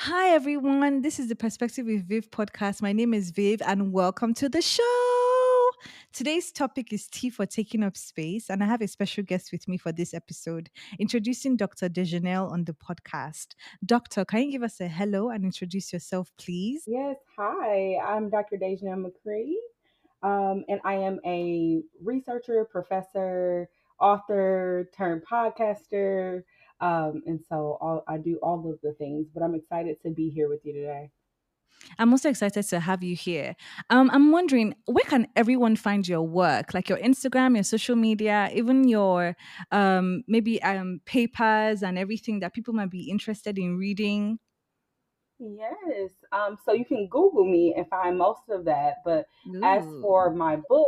Hi, everyone. This is the Perspective with Viv podcast. My name is Viv, and welcome to the show. Today's topic is tea for taking up space, and I have a special guest with me for this episode, introducing Dr. DeJaneil on the podcast. Doctor, can you give us a hello and introduce yourself, please? Yes, hi, I'm Dr. DaJaneil McCree, and I am a researcher, professor, author, turned podcaster, and so I do all of the things, but I'm excited to be here with you today. I'm also excited to have you here. I'm wondering, where can everyone find your work? Like your Instagram, your social media, even your maybe papers and everything that people might be interested in reading. Yes. So you can Google me and find most of that. But as Ooh. for my book,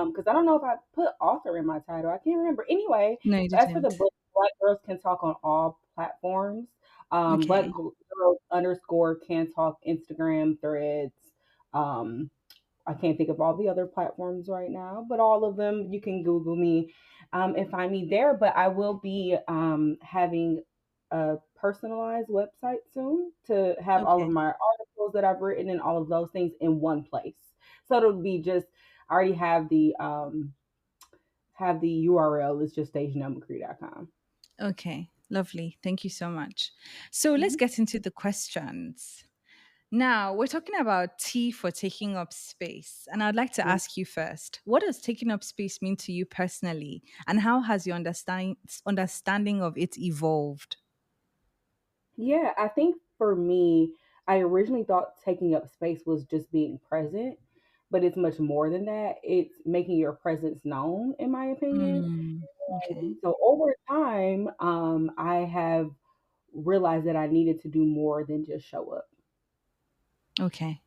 because I don't know if I put author in my title, I can't remember. Anyway, No, you so as for the didn't. book, Black Girls Can Talk on all platforms. Black Okay. Girls underscore can talk Instagram, Threads. Um, I can't think of all the other platforms right now, but all of them you can Google me and find me there. But I will be having a personalized website soon to have all of Okay. my articles that I've written and all of those things in one place. So it'll be just I already have the URL. It's just DaJaneilMcCree.com. Okay. Lovely. Thank you so much. So let's Mm-hmm. get into the questions. Now, we're talking about T for taking up space. And I'd like to ask you first, what does taking up space mean to you personally? And how has your understanding of it evolved? Yeah, I think for me, I originally thought taking up space was just being present, but it's much more than that. It's making your presence known, in my opinion. Mm, okay. So over time, I have realized that I needed to do more than just show up. Okay.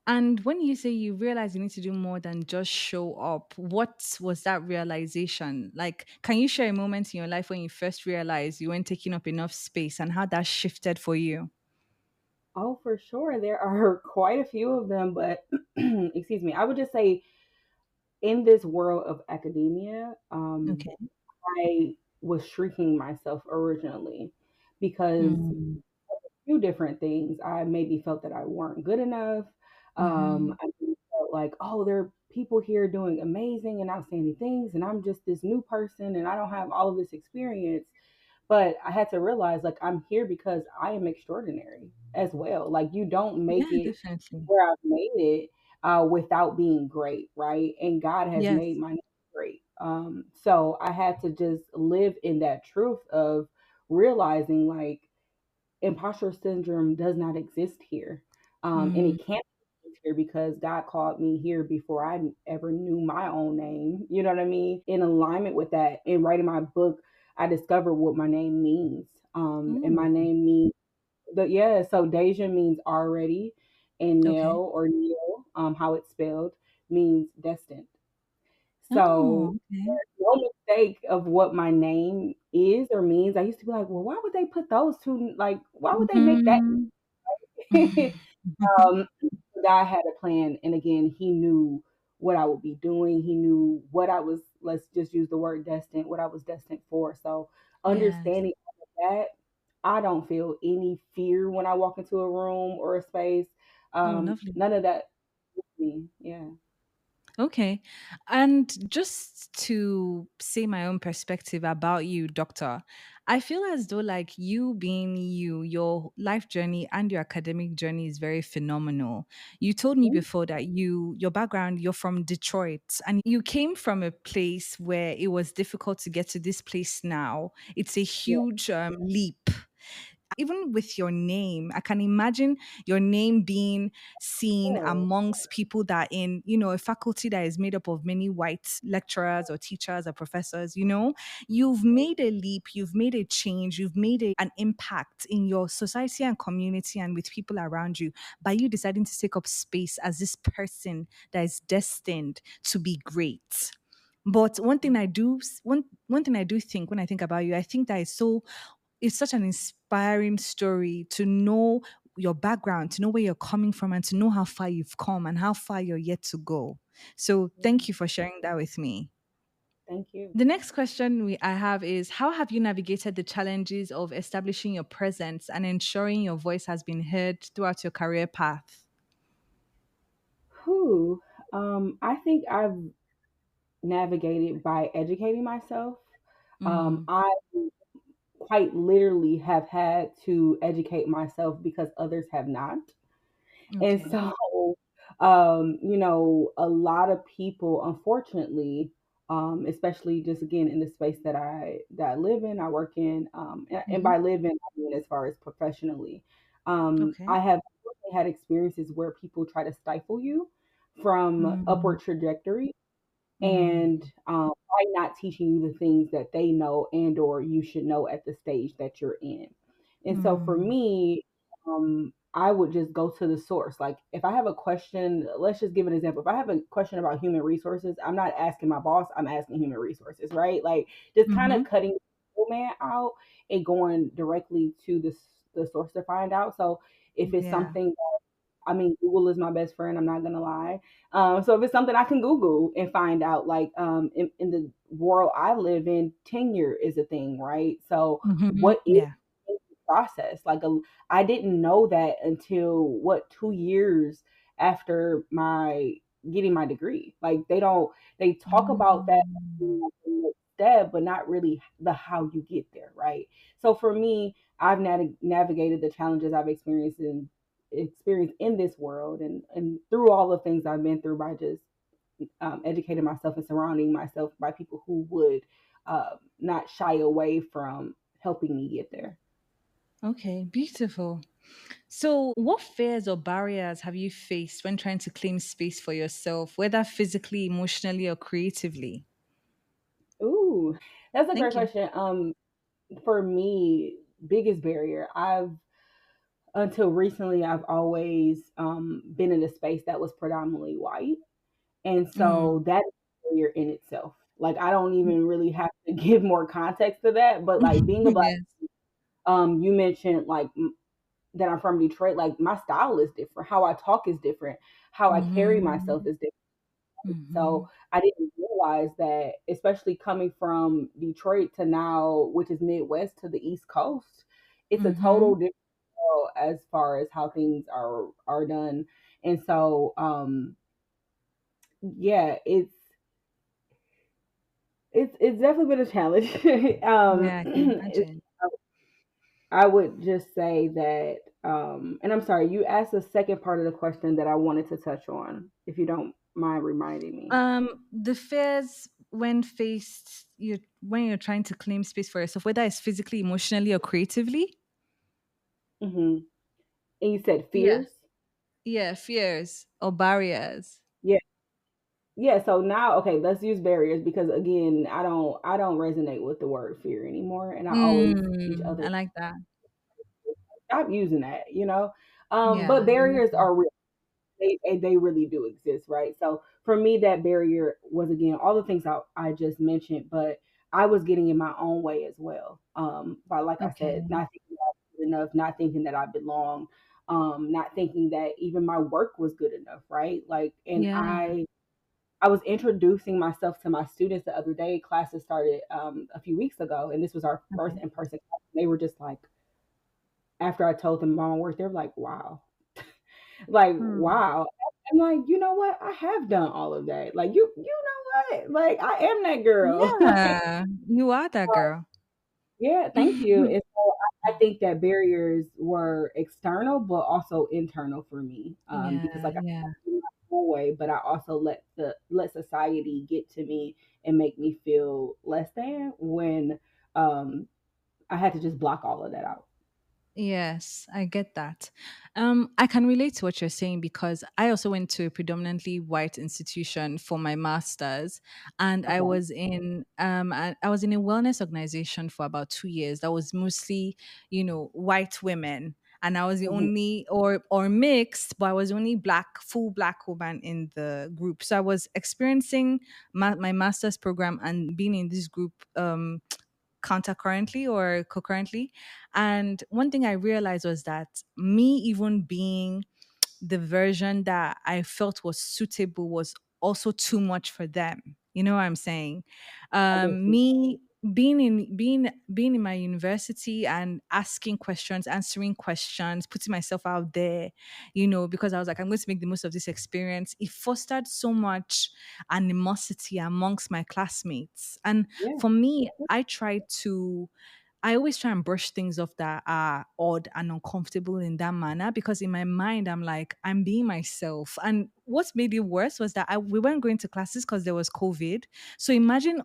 And when you say you realize you need to do more than just show up, what was that realization? Like, can you share a moment in your life when you first realized you weren't taking up enough space and how that shifted for you? Oh, for sure. There are quite a few of them, but excuse me, I would just say in this world of academia, Okay. I was shrinking myself originally because Mm, few different things. I maybe felt that I weren't good enough. mm-hmm. I maybe felt like, oh, there are people here doing amazing and outstanding things, and I'm just this new person and I don't have all of this experience. But I had to realize, like, I'm here because I am extraordinary as well. Like, you don't make Yeah, it definitely. where I've made it without being great, right? And God has made Yes. my name great. So I had to just live in that truth of realizing, like, imposter syndrome does not exist here. And Mm, it can't exist here because God called me here before I ever knew my own name. You know what I mean? In alignment with that, in writing my book, I discovered what my name means. And my ooh, name means so Deja means already, and okay. Neil or Neil, how it's spelled, means destined. So Oh, okay. there's no mistake of what my name is or means. I used to be like, well, why would they put those two? Like, why would they make that? Mhm. um, God had a plan, and again, He knew what I would be doing. He knew what I was. Let's just use the word destined. What I was destined for. So Yes. understanding all of that, I don't feel any fear when I walk into a room or a space. Oh, lovely. None of that. Me, yeah. Okay. And just to say my own perspective about you, Doctor, I feel as though, like, you being you, your life journey and your academic journey is very phenomenal. You told me before that your background, you're from Detroit and you came from a place where it was difficult to get to this place now. It's a Yeah. huge leap. Even with your name, I can imagine your name being seen Oh, amongst people that in, a faculty that is made up of many white lecturers or teachers or professors, you've made a leap, you've made a change, you've made an impact in your society and community and with people around you by you deciding to take up space as this person that is destined to be great. But one thing I do think when I think about you, I think that it's such an inspiring story to know your background, to know where you're coming from, and to know how far you've come and how far you're yet to go. So, thank you for sharing that with me. Thank you. The next question I have is, how have you navigated the challenges of establishing your presence and ensuring your voice has been heard throughout your career path? Who? I think I've navigated by educating myself. Mm, I quite literally have had to educate myself because others have not. And okay. so, a lot of people, unfortunately, especially just again in the space that I live in, I work in, and Hmm. by live in, I mean as far as professionally, Okay. I have had experiences where people try to stifle you from Mm, upward trajectory and mm, by not teaching you the things that they know and or you should know at the stage that you're in. And so for mm, me, I would just go to the source. Like if I have a question, let's just give an example. If I have a question about human resources, I'm not asking my boss, I'm asking human resources, right? Like just kind of mm-hmm. cutting the man out and going directly to the source to find out. So if it's Yeah. something, I mean, Google is my best friend. I'm not gonna lie. So if it's something I can Google and find out, like in the world I live in, tenure is a thing, right? So Hmm. what is Yeah. the process? I didn't know that until what 2 years after my getting my degree. Like they talk about that Mm, step, but not really the how you get there, right? So for me, I've navigated the challenges I've experienced in this world and through all the things I've been through by just educating myself and surrounding myself by people who would not shy away from helping me get there. okay. Beautiful. So, what fears or barriers have you faced when trying to claim space for yourself, whether physically, emotionally, or creatively? Ooh, that's a great Thank you. question. For me, biggest barrier I've until recently I've always been in a space that was predominantly white. And so Mm. that is a barrier in itself. Like I don't even really have to give more context to that, but like being a black, Yes. you mentioned like that I'm from Detroit, like my style is different, how I talk is different, how I carry myself Hmm. is different. Hmm. So I didn't realize that, especially coming from Detroit to now, which is Midwest to the East Coast, it's a total Hmm. different world as far as how things are done. And so yeah, it's definitely been a challenge. Yeah, I can It's, imagine. I would just say that, and I'm sorry, you asked the second part of the question that I wanted to touch on, if you don't mind reminding me. The fears when faced, you when you're trying to claim space for yourself, whether it's physically, emotionally, or creatively. Hmm. And you said Yeah. fears? Yeah, fears or barriers. Yeah. Yeah. So now, okay, let's use barriers because again, I don't resonate with the word fear anymore. And I always teach Mm, I others like that. stop using that. Yeah, But I like barriers that. are real. They really do exist, right? So for me, that barrier was again all the things I just mentioned, but I was getting in my own way as well. By like I said, Okay. not thinking that I was good enough, not thinking that I belong, not thinking that even my work was good enough, right? Like, and Yeah. I was introducing myself to my students the other day. Classes started a few weeks ago, and this was our first Okay. in person class. They were just like, after I told them my work, they were like, "Wow." Like, Hmm. wow. I'm like, you know what? I have done all of that. Like, you know what? Like, I am that girl. Like, Yeah, you are that girl. yeah, thank you. And so I think that barriers were external, but also internal for me. Because Yeah, like I yeah. said, in my own way, but I also let society get to me and make me feel less than when um I had to just block all of that out. Yes, I get that. I can relate to what you're saying because I also went to a predominantly white institution for my master's, and Okay. I was in a wellness organization for about 2 years. That was mostly, white women, and I was the Hmm. only or mixed, but I was the only full black woman in the group. So I was experiencing my master's program and being in this group. Countercurrently or concurrently. And one thing I realized was that me even being the version that I felt was suitable was also too much for them. You know what I'm saying? I get you. Me being in my university and asking questions, answering questions, putting myself out there, because I was like, I'm going to make the most of this experience. It fostered so much animosity amongst my classmates. And Yeah. for me, I always try and brush things off that are odd and uncomfortable in that manner, because in my mind, I'm like, I'm being myself. And what made it worse was that we weren't going to classes because there was COVID. So imagine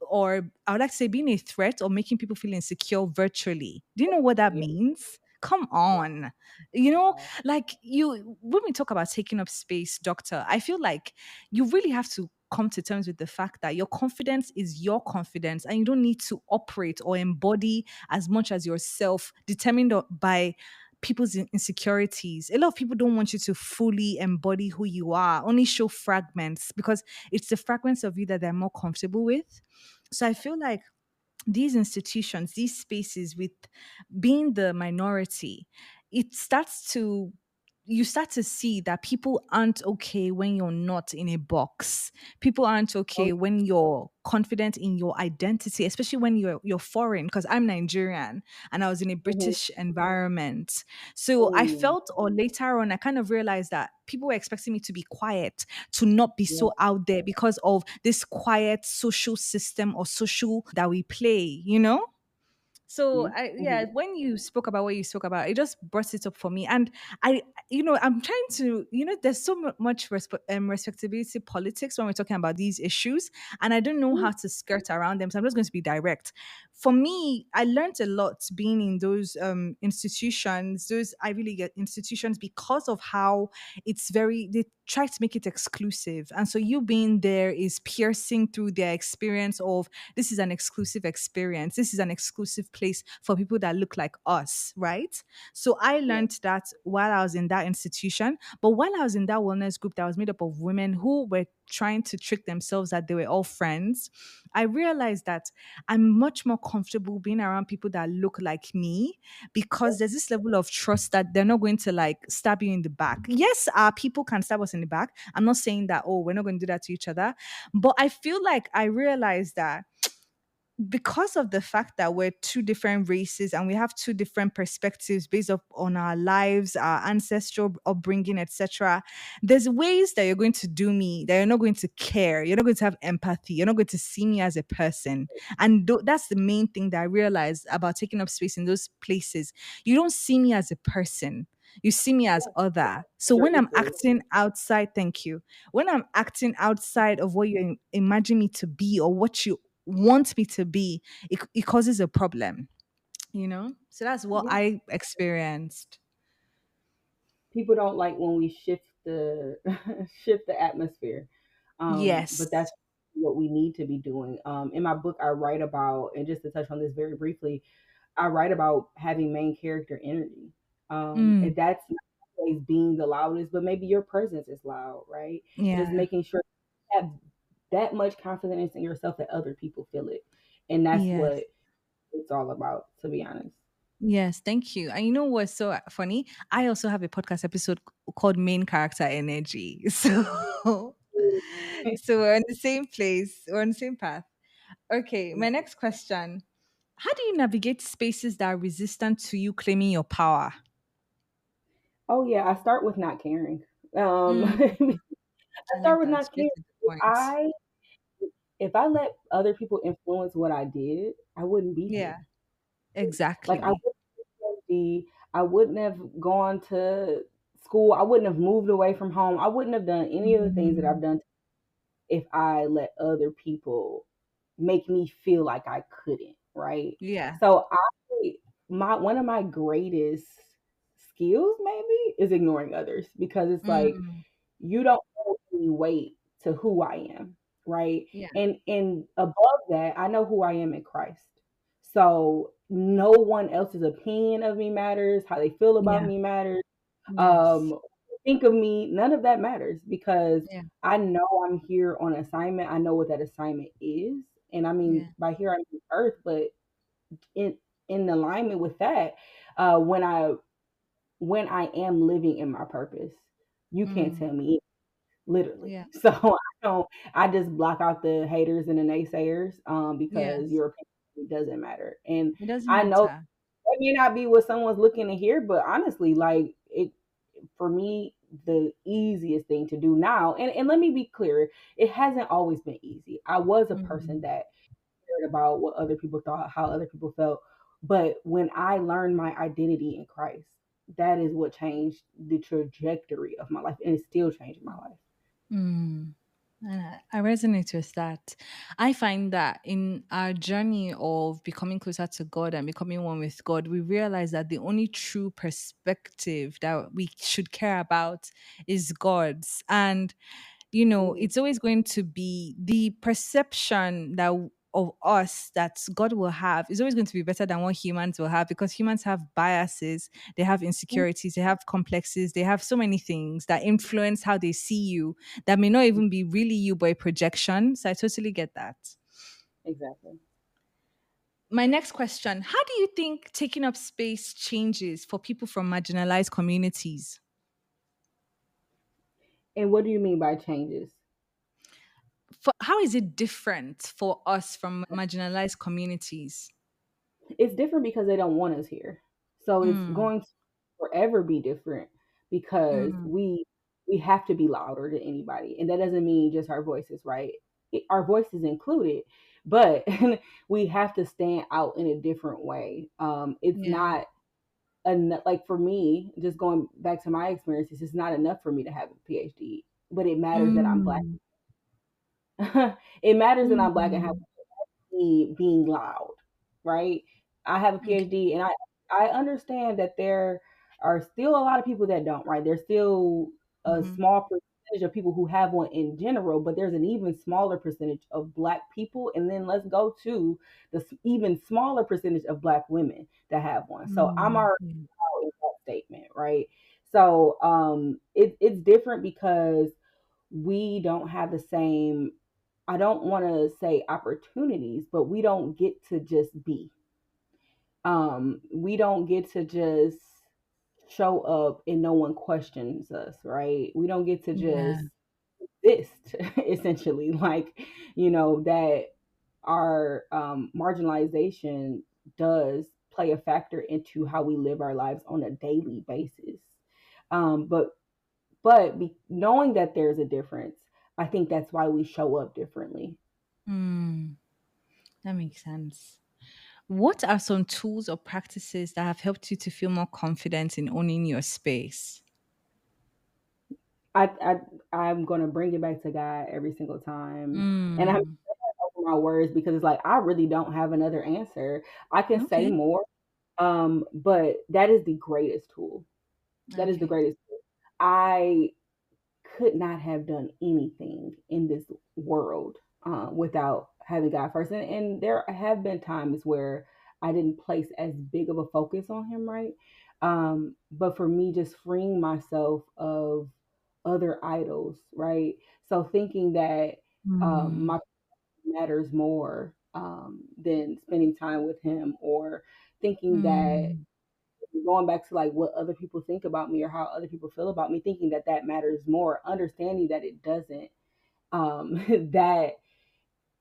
or I would like to say being a threat or making people feel insecure virtually. Do you know what that Yeah. means? Come on. You know, Wow. like when we talk about taking up space, doctor, I feel like you really have to come to terms with the fact that your confidence is your confidence, and you don't need to operate or embody as much as yourself determined by people's insecurities. A lot of people don't want you to fully embody who you are, only show fragments, because it's the fragments of you that they're more comfortable with. So I feel like these institutions, these spaces, with being the minority, it starts to you start to see that people aren't okay when you're not in a box. People aren't Oh, okay when you're confident in your identity, especially when you're foreign. Because I'm Nigerian and I was in a mhm. British environment, so I Oh, felt, or later on, I kind of realized that people were expecting me to be quiet, to not be yeah. so out there because of this quiet social system or social that we play. So Mm-hmm. when you spoke about what you spoke about, it just brought it up for me. And I'm trying to, there's so much respectability politics when we're talking about these issues, and I don't know how to skirt around them. So I'm just going to be direct. For me, I learned a lot being in those institutions, those Ivy League institutions, because of how they try to make it exclusive. And so you being there is piercing through their experience of, this is an exclusive experience. This is an exclusive place for people that look like us, right? So I Yeah. learned that while I was in that institution. But while I was in that wellness group that was made up of women who were trying to trick themselves that they were all friends, I realized that I'm much more comfortable being around people that look like me, because there's this level of trust that they're not going to like stab you in the back. Yes, our people can stab us in the back. I'm not saying that, oh, we're not going to do that to each other. But I feel like I realized that because of the fact that we're two different races and we have two different perspectives based on our lives, our ancestral upbringing, etc., there's ways that you're going to do me that you're not going to care. You're not going to have empathy. You're not going to see me as a person. And that's the main thing that I realized about taking up space in those places. You don't see me as a person. You see me as other. So You're when I'm equal. acting outside, thank you. When I'm acting outside of what you imagine me to be or what you want me to be, it causes a problem. So that's what Yeah. I experienced. People don't like when we shift the shift the atmosphere. But Yes. that's what we need to be doing. In my book, I write about, and just to touch on this very briefly, I write about having main character energy. And Mm, that's not always being the loudest, but maybe your presence is loud, right? And just yeah. making sure you have that much confidence in yourself that other people feel it. And that's Yes. what it's all about, to be honest. Yes, thank you. And you know what's so funny? I also have a podcast episode called Main Character Energy. So we're on the same place. We're on the same path. Okay, my next question. How do you navigate spaces that are resistant to you claiming your power? Oh yeah, I start with not caring. Mm, I I start like with that. not Straight caring. to the If point. I if I let other people influence what I did, I wouldn't be here. Yeah, Like I exactly. wouldn't be, I wouldn't have gone to school. I wouldn't have moved away from home. I wouldn't have done any of the things that I've Mhm. done if I let other people make me feel like I couldn't, right? Yeah. So my one of my greatest skills maybe is ignoring others, because it's like Mm, you don't hold any weight to who I am, right? yeah. And above that, I know who I am in Christ. So no one else's opinion of me matters, how they feel about Yeah. me matters. Yes. Um, think of me, none of that matters, because Yeah. I know I'm here on assignment. I know what that assignment is. And I mean, Yeah. by here I'm on earth, but in in alignment with that, uh, when I when I am living in my purpose, you can't Mm, tell me. literally. Yeah. So I just block out the haters and the naysayers, because Yes. your opinion doesn't matter. And It doesn't I know matter. that may not be what someone's looking to hear, but honestly, like it for me, the easiest thing to do now, and let me be clear, it hasn't always been easy. I was a person Mm. that cared about what other people thought, how other people felt. But when I learned my identity in Christ, that is what changed the trajectory of my life, and it's still changing my life. Mm. And I resonate with that. I find that in our journey of becoming closer to God and becoming one with God, we realize that the only true perspective that we should care about is God's. And Mm, it's always going to be the perception that of us that God will have is always going to be better than what humans will have, because humans have biases, they have mm, insecurities, they have complexes, they have so many things that influence how they see you that may not even be really you but a projection. So I totally get that. exactly. My next question: how do you think taking up space changes for people from marginalized communities? And what do you mean by changes? How is it different for us from marginalized communities? It's different because they don't want us here. So it's Mm, going to forever be different because mm, we have to be louder than anybody, and that doesn't mean just our voices, right? Our voices included, but we have to stand out in a different way. It's yeah. not enough. Like for me, just going back to my experiences, it's not enough for me to have a PhD, but it matters that I'm black. Mm, It matters that I'm black and have mm, me being loud, right? I have a okay. PhD, and I understand that there are still a lot of people that don't, right? There's still a Mhm. small percentage of people who have one in general, but there's an even smaller percentage of black people, and then let's go to the even smaller percentage of black women that have one. So I'm Mm, already yeah. out in that statement, right? So it's different because we don't have the same, I don't want to say opportunities, but we don't get to just be. We don't get to just show up and no one questions us, right? We don't get to Yeah. just exist, essentially. Like, that our marginalization does play a factor into how we live our lives on a daily basis. But knowing that there's a difference, I think that's why we show up differently. Mm, that makes sense. What are some tools or practices that have helped you to feel more confident in owning your space? I'm gonna bring it back to God every single time, and I'm Mm, over my words because it's like I really don't have another answer. I can say okay. more, but that is the greatest tool. That is the Okay. greatest tool. I could not have done anything in this world without having God first. And there have been times where I didn't place as big of a focus on Him, right? But for me, just freeing myself of other idols, right? So thinking that Mm, my matters more than spending time with Him, or thinking that, mm, going back to like what other people think about me or how other people feel about me, thinking that that matters more, understanding that it doesn't. That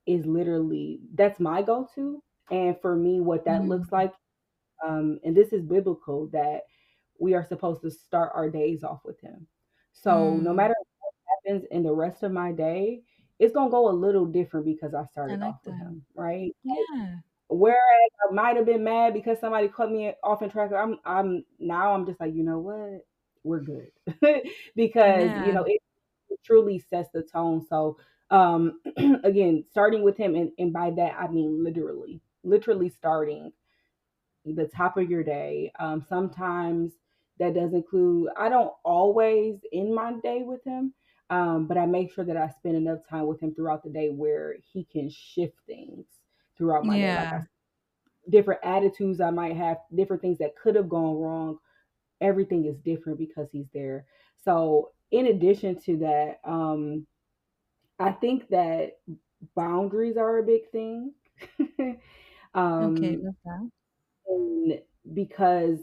is literally, that's my go-to. And for me, what that looks mm, like, and this is biblical, that we are supposed to start our days off with Him. So no mm. matter what happens in the rest of my day, it's gonna go a little different because I I started like off with that. Him, right? Yeah. Whereas I might have been mad because somebody cut me off in traffic, I'm just like, you know what, we're good, because Yeah. it truly sets the tone. So again, starting with Him, and by that I mean literally starting the top of your day. Sometimes that does include, I don't always end my day with Him, but I make sure that I spend enough time with Him throughout the day where He can shift things throughout my day. Like Yeah. I different attitudes I might have, different things that could have gone wrong. Everything is different because He's there. So, in addition to that, I think that boundaries are a big thing. Okay. um, Love that. and because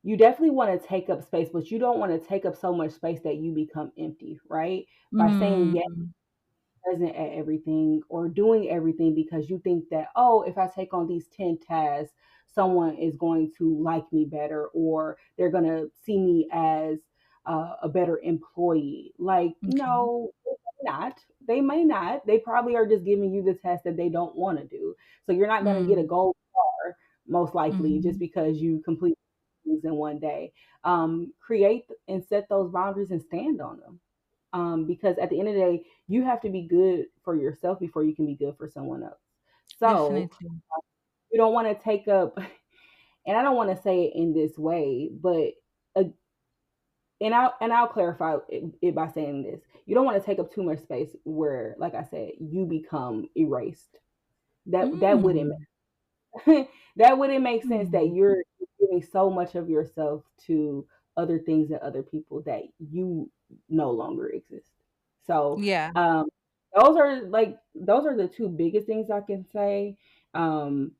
you definitely want to take up space, but you don't want to take up so much space that you become empty, right? By saying yes, Mm. present at everything or doing everything because you think that, oh, if I take on these 10 tasks, someone is going to like me better or they're going to see me as a better employee. Like, Okay. no, they may not. They may not. They probably are just giving you the test that they don't want to do. So you're not going to get a Mm. gold star, most likely, just Mhm. because you complete things in one day. Create and set those boundaries and stand on them. Because at the end of the day, you have to be good for yourself before you can be good for someone else. So Definitely. you don't want to take up, and I don't want to say it in this way, but uh, and I'll clarify it by saying this: you don't want to take up too much space where, like I said, you become erased. That wouldn't Mm. that wouldn't make sense that Mm. you're giving so much of yourself to other things and other people that you no longer exist. So Yeah. those are the two biggest things I can say. Um,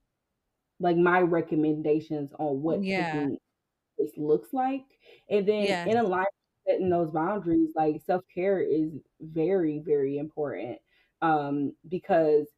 like my recommendations on what Yeah. taking this looks like, and then in Yes. alignment setting those boundaries, like self care is very very important. Because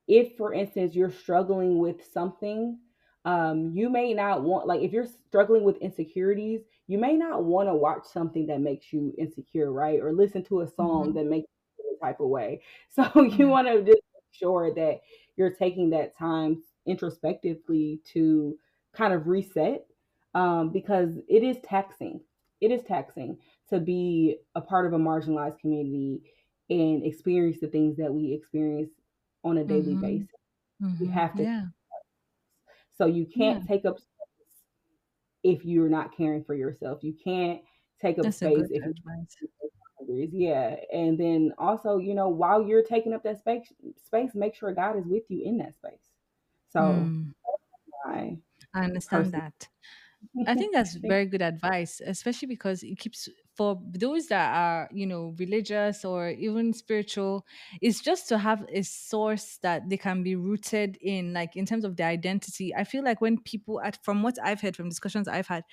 if for instance you're struggling with something, you may not want, like if you're struggling with insecurities, you may not want to watch something that makes you insecure, right? Or listen to a song Mhm. that makes you feel a type of way. So you Yeah. want to just make sure that you're taking that time introspectively to kind of reset, because it is taxing to be a part of a marginalized community and experience the things that we experience on a daily Mhm. basis. We Mhm. have to, Yeah. so you Yeah. can't take up space if you're not caring for yourself. You can't take up That's a space good if you're advice. boundaries. Yeah. And then also, while you're taking up that space, make sure God is with you in that space. So Mm. I I understand personally that. I think that's think, very good advice, especially because it keeps for those that are, religious or even spiritual, it's just to have a source that they can be rooted in, like in terms of their identity. I feel like when people, from what I've heard from discussions I've had,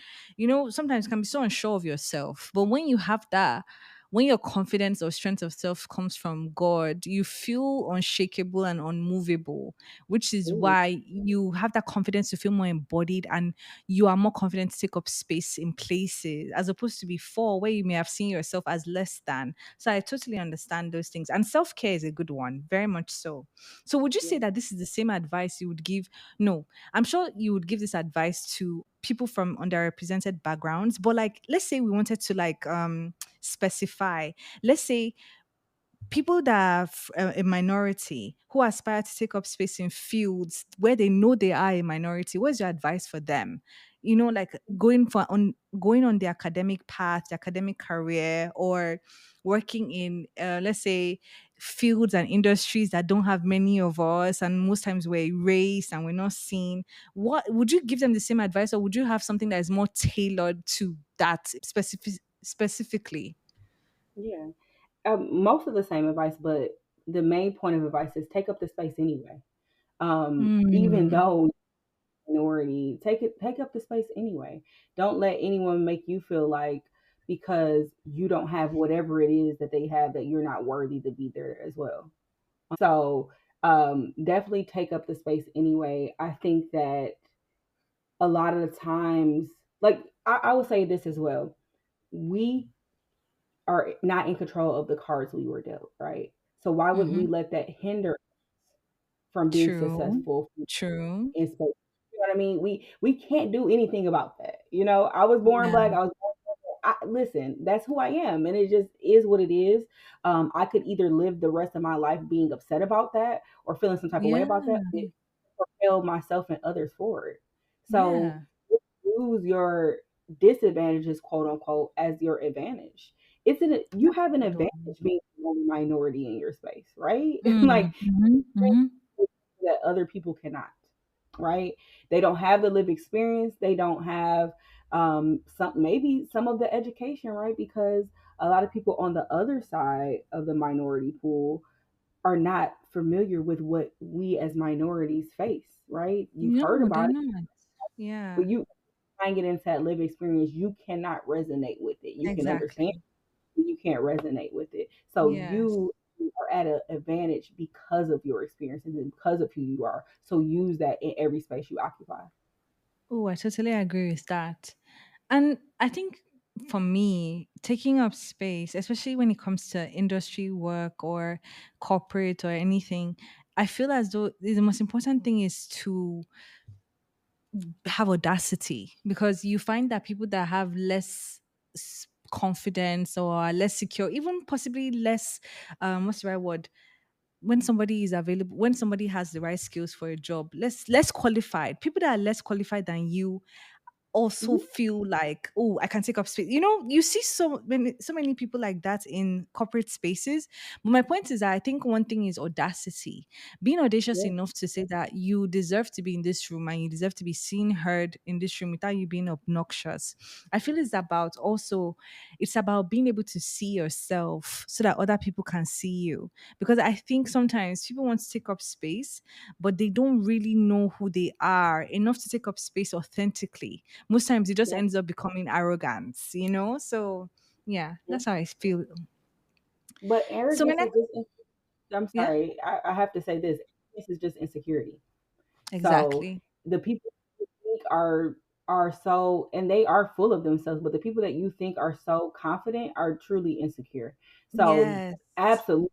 sometimes can be so unsure of yourself. But when you have that, when your confidence or strength of self comes from God, you feel unshakable and unmovable, which is ooh, why you have that confidence to feel more embodied and you are more confident to take up space in places as opposed to before where you may have seen yourself as less than. So I totally understand those things. And self care is a good one, very much so. So would you yeah, say that this is the same advice you would give? No, I'm sure you would give this advice to people from underrepresented backgrounds, but like let's say we wanted to like specify, let's say people that are a minority who aspire to take up space in fields where they know they are a minority, what's your advice for them? Like going on the academic path, the academic career, or working in let's say fields and industries that don't have many of us, and most times we're erased and we're not seen. What would you give them the same advice, or would you have something that is more tailored to that specifically? yeah. Most of the same advice, but the main point of advice is take up the space anyway. Even Mm, though minority, take up the space anyway. Don't let anyone make you feel like because you don't have whatever it is that they have that you're not worthy to be there as well. So definitely take up the space anyway. I think that a lot of the times, like I would say this as well, we are not in control of the cards we were dealt, right? So why would we mm-hmm. let that hinder from being True. successful True. in space? You know what I mean? We can't do anything about that. I was born Yeah. black. Listen, that's who I am, and it just is what it is. I could either live the rest of my life being upset about that or feeling some type of way Yeah. about that, and propel myself and others forward. So Yeah. use your disadvantages, quote unquote, as your advantage. You That's have an a good advantage one. being the only minority in your space, right? Mm, Like mhm, mhm. that other people cannot, right? They don't have the lived experience. They don't have maybe some of the education, right? Because a lot of people on the other side of the minority pool are not familiar with what we as minorities face, right? You've heard No, they're about it, not. but Yeah. tying it into that lived experience, you cannot resonate with it. You can understand, Exactly. but you can't resonate with it. So Yes. you are at an advantage because of your experiences and because of who you are. So use that in every space you occupy. Oh, I totally agree with that. And I think for me, taking up space, especially when it comes to industry work or corporate or anything, I feel as though the most important thing is to have audacity, because you find that people that have less confidence or are less secure, even possibly less, what's the right word? When somebody is available, when somebody has the right skills for a job, less qualified, people that are less qualified than you also Mhm. feel like, oh, I can take up space. You know, you see so many people like that in corporate spaces. But my point is that I think one thing is audacity. Being audacious Yeah, enough to say that you deserve to be in this room and you deserve to be seen, heard in this room without you being obnoxious. I feel it's about being able to see yourself so that other people can see you. Because I think sometimes people want to take up space, but they don't really know who they are enough to take up space authentically. Most times it just yeah, ends up becoming arrogance, you know? So yeah, yeah. that's how I feel. But So my arrogance is next, just, I'm yeah, sorry, I have to say this. This is just insecurity. So exactly. the people you think are so, and they are full of themselves, but the people that you think are so confident are truly insecure. So Yes. absolutely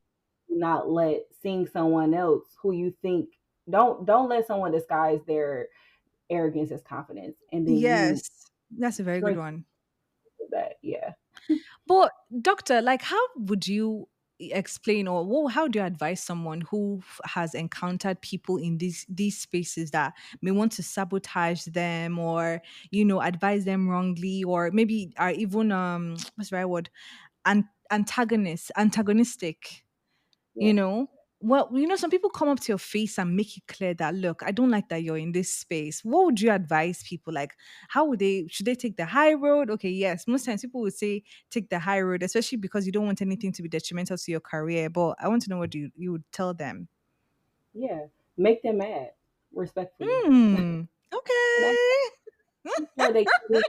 not let seeing someone else who you think, don't let someone disguise their arrogance as confidence, and then you Yes. That's a very good shrink one. that. Yeah. But doctor, like how would you explain, or how do you advise someone who has encountered people in these spaces that may want to sabotage them, or advise them wrongly, or maybe are even what's the right word, antagonistic, you Yeah. know? Well, some people come up to your face and make it clear that, look, I don't like that you're in this space. What would you advise people? Like, should they take the high road? Okay, yes. Most times people would say take the high road, especially because you don't want anything to be detrimental to your career. But I want to know what you would tell them. Yeah. Make them mad respectfully. Hmm. Make Okay. sure they use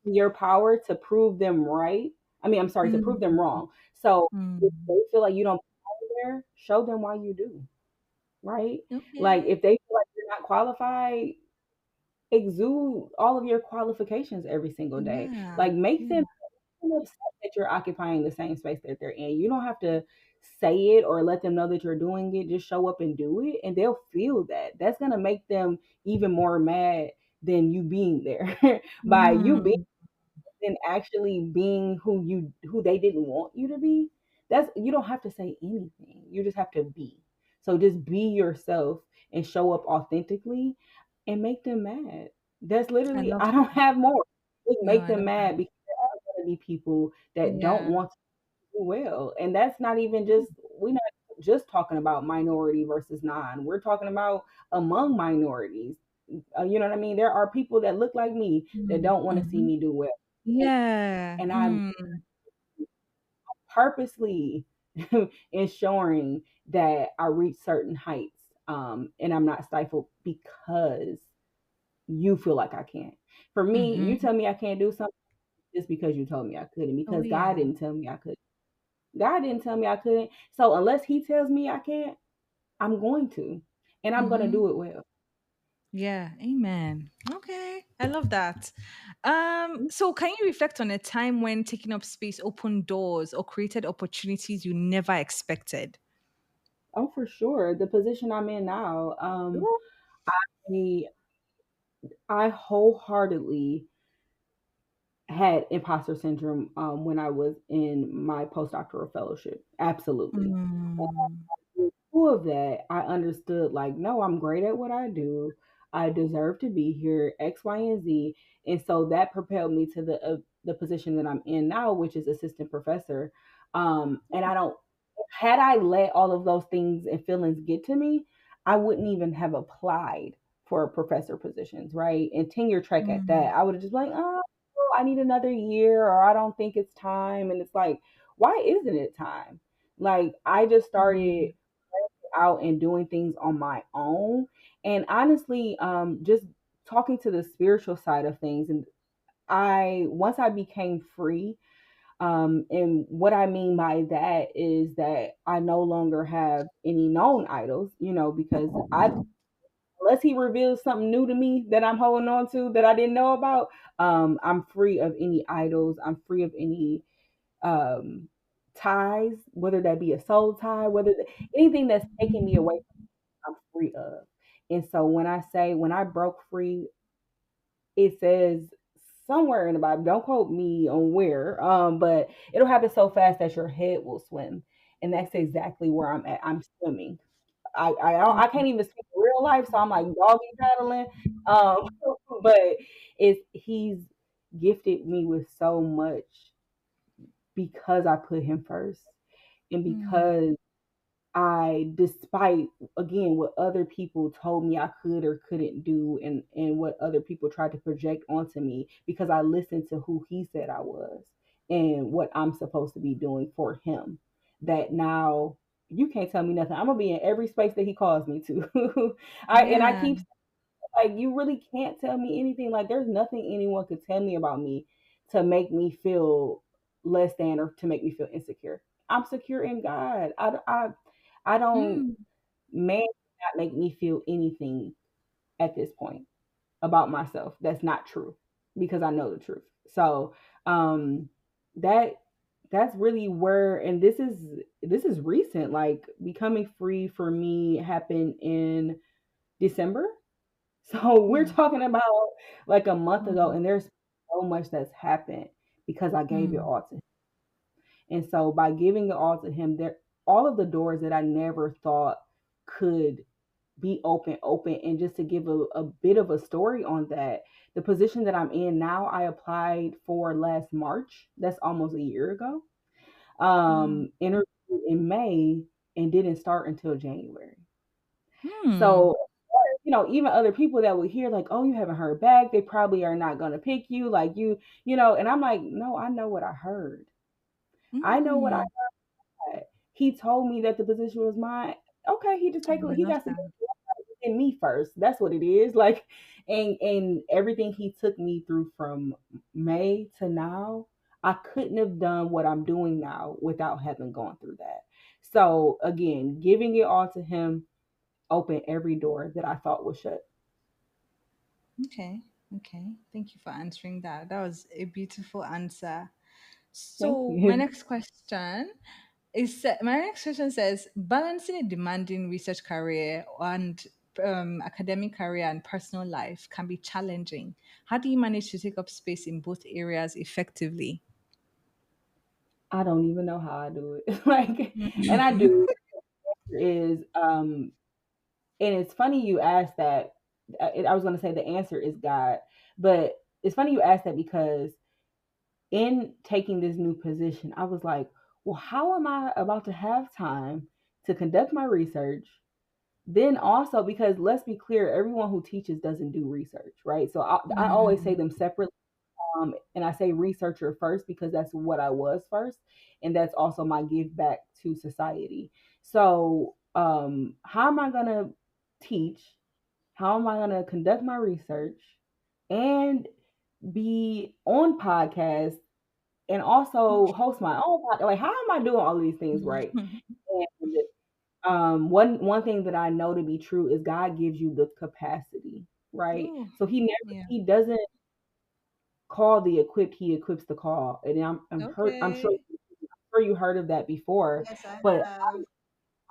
your power to prove them right. I mean, I'm sorry, to prove them Hmm. wrong. So if Hmm. they feel like you don't belong there, show them why you do. Right? Like Okay. if they feel like you're not qualified, exude all of your qualifications every single day. Yeah. Like make Yeah. them upset that you're occupying the same space that they're in. You don't have to say it or let them know that you're doing it. Just show up and do it, and they'll feel that. That's gonna make them even more mad than you being there. By you being Hmm. and actually being who they didn't want you to be. That's, you don't have to say anything. You just have to be. So just be yourself and show up authentically and make them mad. That's I literally, love I don't that. have more. Just No, make I them love that. mad, because there are going to be people that don't Yeah. want to do well. And that's not even just, we're not just talking about minority versus non. We're talking about among minorities. You know what I mean? There are people that look like me that don't want to see Mm-hmm. me do well. Yeah. And I'm Mm. purposely ensuring that I reach certain heights, and I'm not stifled because you feel like I can't. For me, you Mhm. tell me I can't do something just because you told me I couldn't, Oh, because God yeah. didn't tell me I couldn't. God didn't tell me I couldn't. So unless He tells me I can't, I'm going to, and I'm going to Mhm. do it well. Yeah. Amen. Okay. I love that. So can you reflect on a time when taking up space opened doors or created opportunities you never expected? Oh, for sure. The position I'm in now, Ooh. I, I wholeheartedly had imposter syndrome when I was in my postdoctoral fellowship. Absolutely. Mm. Full of that, I understood like, no, I'm great at what I do. I deserve to be here, X, Y, and Z. And so that propelled me to the position that I'm in now, which is assistant professor. And I don't, had I let all of those things and feelings get to me, I wouldn't even have applied for professor positions, right? And tenure track at Mm. that. I would have just been like, oh, I need another year, or I don't think it's time. And it's like, why isn't it time? Like I just started Mm. out and doing things on my own. And honestly, just talking to the spiritual side of things. And I once I became free, and what I mean by that is that I no longer have any known idols, because I unless he reveals something new to me that I'm holding on to that I didn't know about, I'm free of any idols. I'm free of any um, ties, whether that be a soul tie, anything that's taking me away from, I'm free of. And so when I broke free, it says somewhere in the Bible, don't quote me on where, but it'll happen so fast that your head will swim. And that's exactly where I'm at. I'm swimming. I can't even speak in real life, so I'm like doggy paddling. Um, but he's gifted me with so much because I put him first, and Mm. because despite again what other people told me I could or couldn't do, and what other people tried to project onto me, because I listened to who he said I was and what I'm supposed to be doing for him, that now you can't tell me nothing. I'm gonna be in every space that he calls me to. I Yeah. keep like, you really can't tell me anything. Like, there's nothing anyone could tell me about me to make me feel less than or to make me feel insecure. I'm secure in God. I don't, Mm. man cannot make me feel anything at this point about myself that's not true, because I know the truth. So, that that's really where, and this is recent. Like, becoming free for me happened in December. So we're Mm. talking about like a month ago, Mm. and there's so much that's happened because I gave it Mm. all to him. And so by giving it all to him, there all of the doors that I never thought could be open. And just to give a bit of a story on that, the position that I'm in now, I applied for last March. That's almost a year ago. Mm. Interviewed in May and didn't start until January. Mm. So, even other people that would hear like, "Oh, you haven't heard back. They probably are not going to pick you." Like, and I'm like, "No, I know what I heard. I know what I Mm. had. He told me that the position was mine. Okay, I he love got to that. get in me first. That's what it is. Like, and everything he took me through from May to now, I couldn't have done what I'm doing now without having gone through that. So again, giving it all to him opened every door that I thought was shut. Okay. Okay. Thank you for answering that. That was a beautiful answer. Thank So you. my next question says balancing a demanding research career and academic career and personal life can be challenging. How do you manage to take up space in both areas effectively? I don't even know how I do it. Like, and I do is and it's funny you asked that. I was going to say the answer is God, but it's funny you asked that because in taking this new position, I was like, well, how am I about to have time to conduct my research? Then also, because let's be clear, everyone who teaches doesn't do research, right? So I always say Mm. them separately. And I say researcher first because that's what I was first, and that's also my give back to society. So, how am I gonna teach? How am I gonna conduct my research and be on podcast and also host my own podcast? Like, how am I doing all these things right? And one thing that I know to be true is God gives you the capacity, right? Oh, So yeah. he doesn't call the equipped, he equips the call. And I'm Okay. sure you heard of that before, Yes, I but have.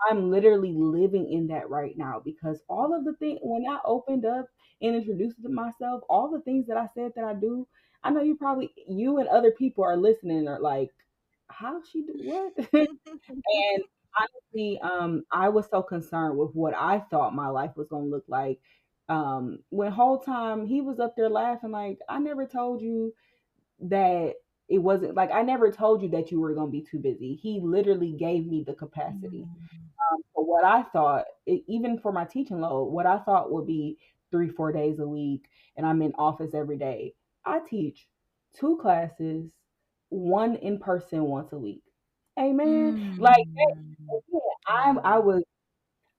I'm literally living in that right now, because all of the things, when I opened up and introduced myself, all the things that I said that I do, I know you and other people are listening and are like, how she do what? And honestly, I was so concerned with what I thought my life was gonna look like. When whole time he was up there laughing, like, I never told you that it wasn't, like, I never told you that you were going to be too busy. He literally gave me the capacity. Mm. For what I thought, even for my teaching load, what I thought would be 3, 4 days a week, and I'm in office every day. I teach 2 classes, one in person once a week. Amen. Like, Mm. yeah, I Wow. was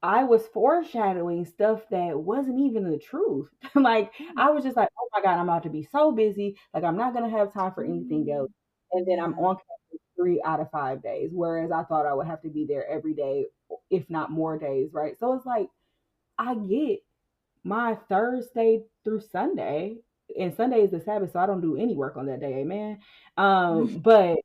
I was foreshadowing stuff that wasn't even the truth. Like I was just like, oh my God, I'm about to be so busy. Like I'm not gonna have time for anything else. Mm. And then I'm Yeah. on campus 3 out of 5 days, whereas I thought I would have to be there every day, if not more days, right? So it's like I get my Thursday through Sunday, and Sunday is the Sabbath, so I don't do any work on that day, amen. But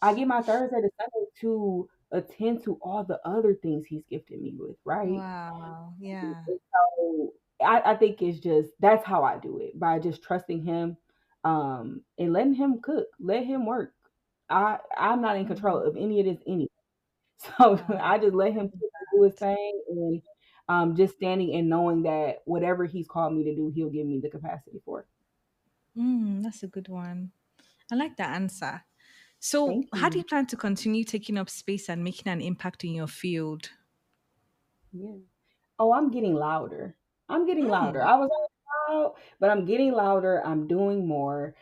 I get my Thursday to Sunday to attend to all the other things he's gifted me with, right? Wow. Yeah. And so I think it's just that's how I do it, by just trusting him, and letting him cook, let him work. I'm not in control Mm. of any of this anyway. So Wow. I just let him cook and do his thing, and just standing and knowing that whatever he's called me to do, he'll give me the capacity for. That's a good one. I like that answer. So, Thank how do you. you plan to continue taking up space and making an impact in your field? Yeah. Oh, I'm getting louder. I'm getting louder. Mm. I was loud, but I'm getting louder. I'm doing more.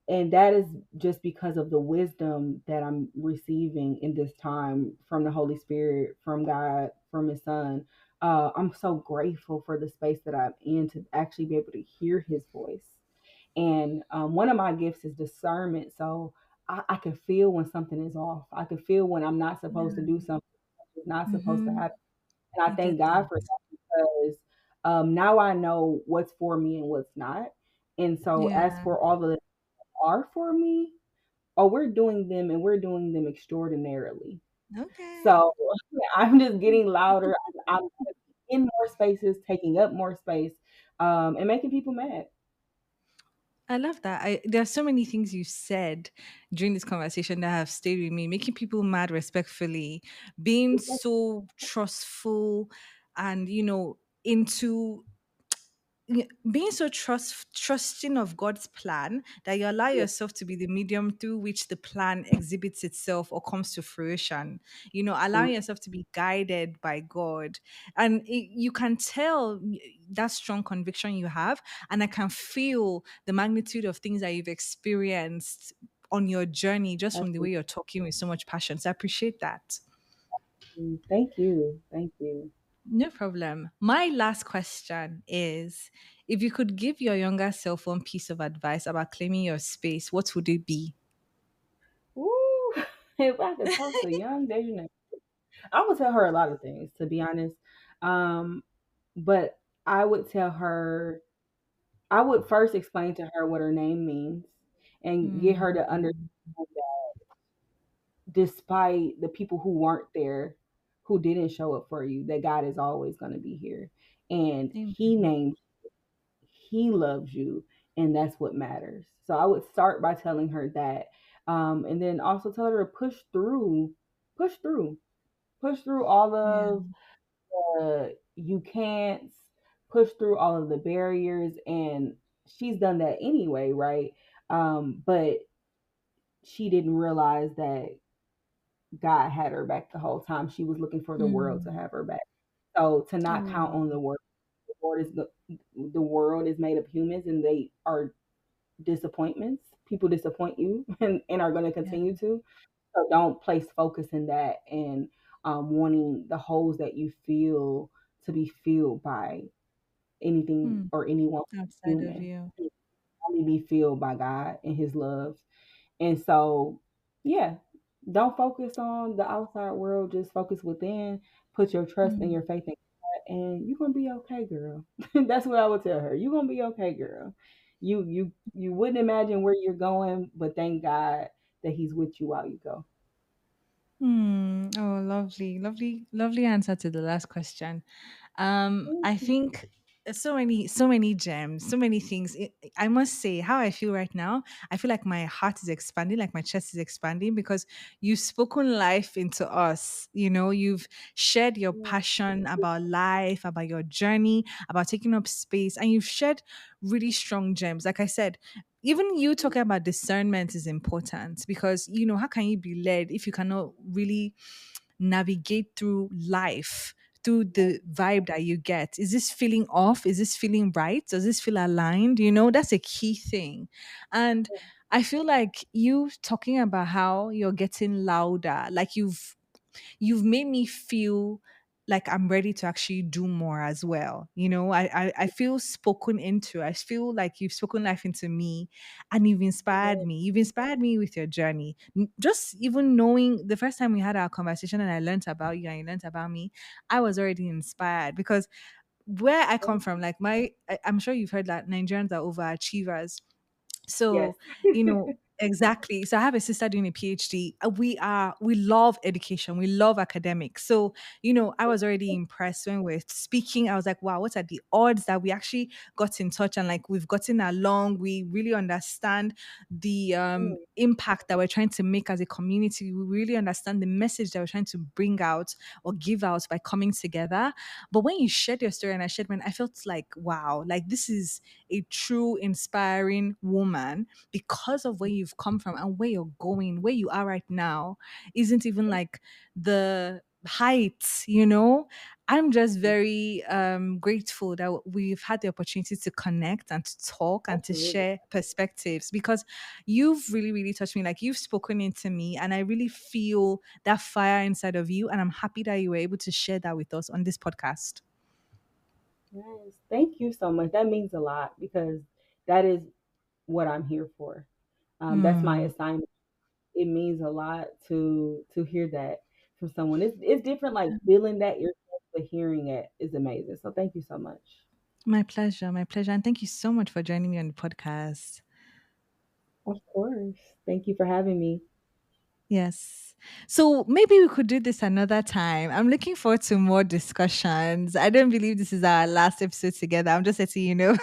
And that is just because of the wisdom that I'm receiving in this time from the Holy Spirit, from God, from His Son. I'm so grateful for the space that I'm in to actually be able to hear His voice. And one of my gifts is discernment. So I can feel when something is off. I can feel when I'm not supposed to do Yeah. something. It's not supposed to Mm-hmm. happen. And I I thank get that. God for that, because now I know what's for me and what's not. And so, as Yeah. for all the that are for me, oh, we're doing them, and we're doing them extraordinarily. Okay. So I'm just getting louder. I'm in more spaces, taking up more space, and making people mad. I love that. There are so many things you said during this conversation that have stayed with me, making people mad respectfully, being so trustful and, into being so trusting of God's plan that you allow Yeah, yourself to be the medium through which the plan exhibits itself or comes to fruition. Allowing yourself to be guided by God, and you can tell that strong conviction you have, and I can feel the magnitude of things that you've experienced on your journey just from the way absolutely. you're talking with so much passion. So I appreciate that. Thank you. Thank you. No problem. My last question is, if you could give your younger self one piece of advice about claiming your space, what would it be? Woo! If I could talk to young DaJaneil, I would tell her a lot of things, to be honest. Um, but I would tell her, I would first explain to her what her name means, and get her to understand Mm, that despite the people who weren't there, who didn't show up for you, that God is always going to be here. And He amen. named, He loves you, and that's what matters. So I would start by telling her that. And then also tell her to push through, push through all Yeah. of you can't, push through all of the barriers, and she's done that anyway, right? But she didn't realize that God had her back the whole time. She was looking for the world to Mm. have her back. So to not count on Oh, the world. The world is made of humans, and they are disappointments. People disappoint you, and are going to yeah. continue to. So don't place focus in that, and wanting the holes that you feel to be filled by anything Mm. or anyone Outside of human. you. It can only be filled by God and His love. And so, yeah, don't focus on the outside world. Just focus within. Put your trust and Mm. your faith in God, and you're gonna be okay, girl. That's what I would tell her. You're gonna be okay, girl. You wouldn't imagine where you're going, but thank God that He's with you while you go. Oh, lovely, lovely, lovely answer to the last question. I think so many gems, so many things. I must say, how I feel right now, I feel like my heart is expanding, like my chest is expanding because you've spoken life into us. You've shared your passion about life, about your journey, about taking up space, and you've shared really strong gems. Like I said, even you talking about discernment is important because how can you be led if you cannot really navigate through life through the vibe that you get? Is this feeling off? Is this feeling right? Does this feel aligned? That's a key thing. And I feel like you talking about how you're getting louder, like you've made me feel like I'm ready to actually do more as well. I feel spoken into. I feel like you've spoken life into me, and you've inspired Yes, me. You've inspired me with your journey. Just even knowing the first time we had our conversation and I learned about you and you learned about me, I was already inspired because where I come thank from, like I'm sure you've heard that Nigerians are overachievers. yes. So, exactly. So I have a sister doing a PhD. We love education. We love academics. So, I was already impressed when we're speaking. I was like, wow, what are the odds that we actually got in touch and like we've gotten along? We really understand the Mm, impact that we're trying to make as a community. We really understand the message that we're trying to bring out or give out by coming together. But when you shared your story and I shared mine, I felt like, wow, like this is a true inspiring woman because of where you've come from and where you're going, where you are right now isn't even like the heights. I'm just very grateful that we've had the opportunity to connect and to talk and to absolutely. share perspectives because you've really, really touched me. Like you've spoken into me, and I really feel that fire inside of you. And I'm happy that you were able to share that with us on this podcast. Yes, thank you so much. That means a lot because that is what I'm here for. That's my Mm, assignment. It means a lot to hear that from someone. It's different, like feeling that yourself, but hearing it is amazing. So thank you so much. my pleasure. My pleasure. And thank you so much for joining me on the podcast. Of course. Thank you for having me. Yes. So maybe we could do this another time. I'm looking forward to more discussions. I don't believe this is our last episode together. I'm just letting you know.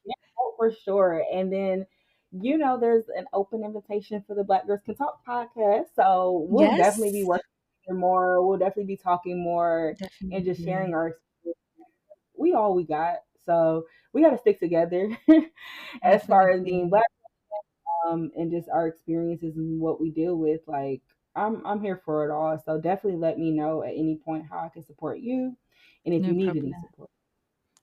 Yeah, oh, for sure. And then, there's an open invitation for the Black Girls Can Talk podcast. So we'll definitely be Yes, working together more. We'll definitely be talking more and just sharing definitely. our experience. We got. So we got to stick together as far as being Definitely. Black, and just our experiences and what we deal with. Like, I'm here for it all. So definitely let me know at any point how I can support you and if No you need any problem. support.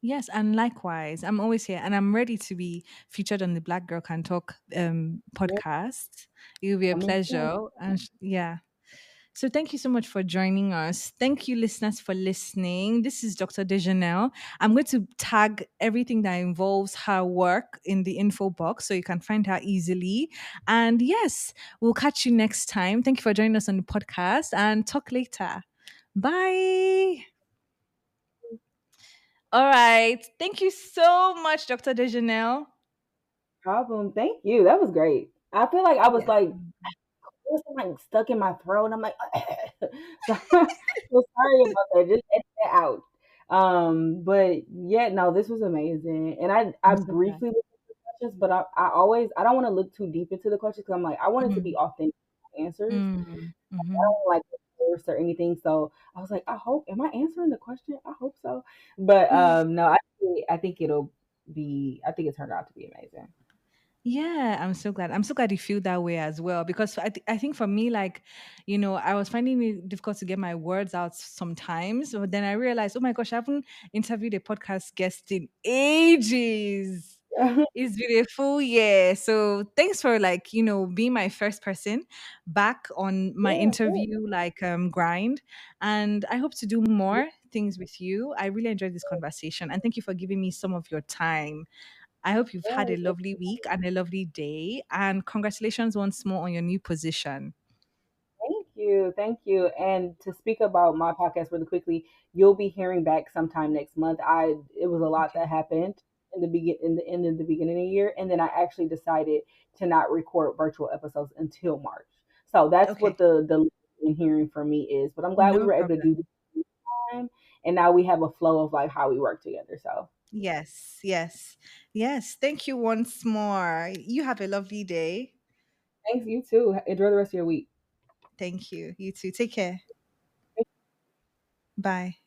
Yes, and likewise, I'm always here and I'm ready to be featured on the Black Girl Can Talk Yeah, podcast. It will be a coming pleasure. soon. And yeah. So thank you so much for joining us. Thank you, listeners, for listening. This is Dr. DeJaneil. I'm going to tag everything that involves her work in the info box so you can find her easily. And yes, we'll catch you next time. Thank you for joining us on the podcast and talk later. Bye. All right. Thank you so much, Dr. DeJaneil. Problem. Thank you. That was great. I feel like I was Yes. like, it was like stuck in my throat. I'm like, so, so sorry about that. Just edit that out. But yeah, no, this was amazing. And I I'm so glad. briefly looked at the questions, but I don't want to look too deep into the questions because I'm like, I want it to be Mm, authentic answers. mm, I mhm. don't like force or anything. So I was like, am I answering the question? I hope so. But no, I think I think it turned out to be amazing. Yeah, I'm so glad. I'm so glad you feel that way as well because I think for me, like, I was finding it difficult to get my words out sometimes. But then I realized, oh my gosh, I haven't interviewed a podcast guest in ages. It's been a full year. So thanks for like, being my first person back on my Yeah, sure. interview like grind. And I hope to do more things with you. I really enjoyed this conversation and thank you for giving me some of your time. I hope you've had a Yeah, lovely week and a lovely day. And congratulations once more on your new position. thank you. Thank you. And to speak about my podcast really quickly, you'll be hearing back sometime next month. It was a lot that Okay. happened in the end of the beginning of the year. And then I actually decided to not record virtual episodes until March. So that's Okay. what the in hearing from me is. But I'm glad we No were able to do problem. this time. And now we have a flow of like how we work together. So Yes, yes, yes. Thank you once more. You have a lovely day. thanks, you too. Enjoy the rest of your week. Thank you. You too. Take care. Bye.